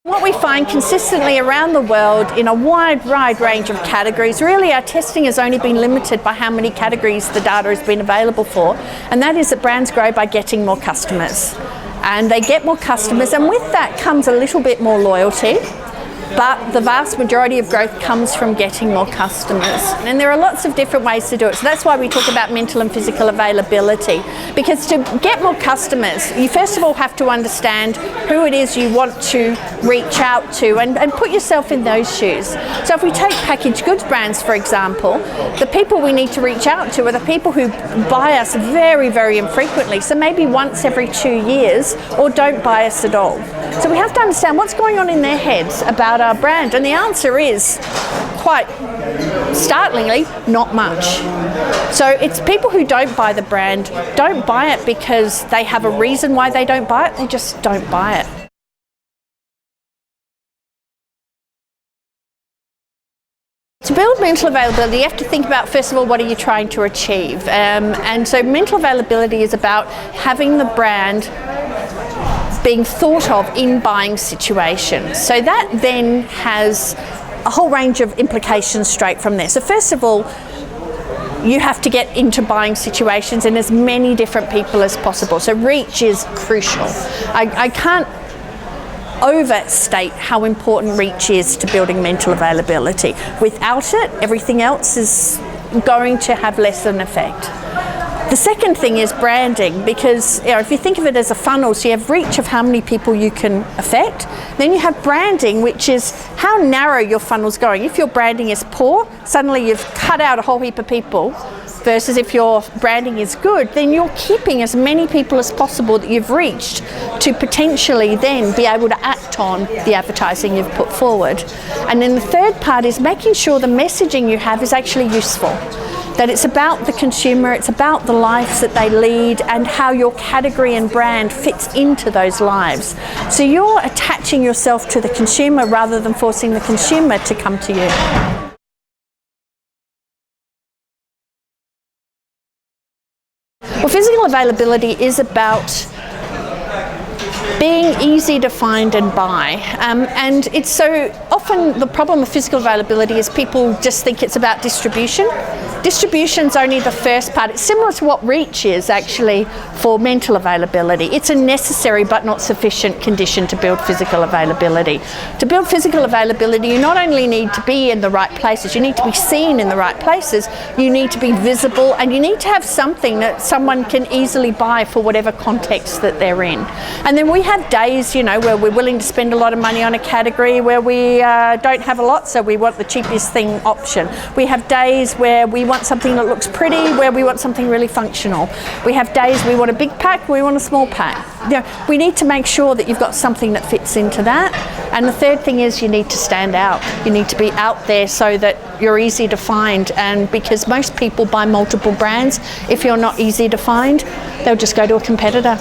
What we find consistently around the world in a wide range of categories, really our testing has only been limited by how many categories the data has been available for, and that is that brands grow by getting more customers. And they get more customers, and with that comes a little bit more loyalty. But the vast majority of growth comes from getting more customers. And there are lots of different ways to do it. So that's why we talk about mental and physical availability. Because to get more customers, you first of all have to understand who it is you want to reach out to and put yourself in those shoes. So if we take packaged goods brands, for example, the people we need to reach out to are the people who buy us very infrequently. So maybe once every 2 years, or don't buy us at all. So we have to understand what's going on in their heads about our brand, and the answer is quite startlingly not much. So it's people who don't buy the brand, don't buy it because they have a reason why they don't buy it, they just don't buy it. To build mental availability, you have to think about, first of all, what are you trying to achieve? And so mental availability is about having the brand being thought of in buying situations. So that then has a whole range of implications straight from there. So first of all, you have to get into buying situations in as many different people as possible. So reach is crucial. I can't overstate how important reach is to building mental availability. Without it, everything else is going to have less of an effect. The second thing is branding, because if you think of it as a funnel, so you have reach of how many people you can affect, then you have branding, which is how narrow your funnel's going. If your branding is poor, suddenly you've cut out a whole heap of people, versus if your branding is good, then you're keeping as many people as possible that you've reached to potentially then be able to act on the advertising you've put forward. And then the third part is making sure the messaging you have is actually useful. That it's about the consumer, it's about the lives that they lead and how your category and brand fits into those lives. So you're attaching yourself to the consumer rather than forcing the consumer to come to you. Well, physical availability is about being easy to find and buy, and it's so often the problem with physical availability is people just think it's about distribution. Distribution's only the first part. It's similar to what reach is actually for mental availability. It's a necessary but not sufficient condition to build physical availability. To build physical availability, you not only need to be in the right places, you need to be seen in the right places, you need to be visible, and you need to have something that someone can easily buy for whatever context that they're in. And then we have days, where we're willing to spend a lot of money on a category where we don't have a lot, so we want the cheapest thing option. We have days where we want something that looks pretty, where we want something really functional. We have days we want a big pack, we want a small pack. We need to make sure that you've got something that fits into that. And the third thing is you need to stand out. You need to be out there so that you're easy to find, and because most people buy multiple brands, if you're not easy to find, they'll just go to a competitor.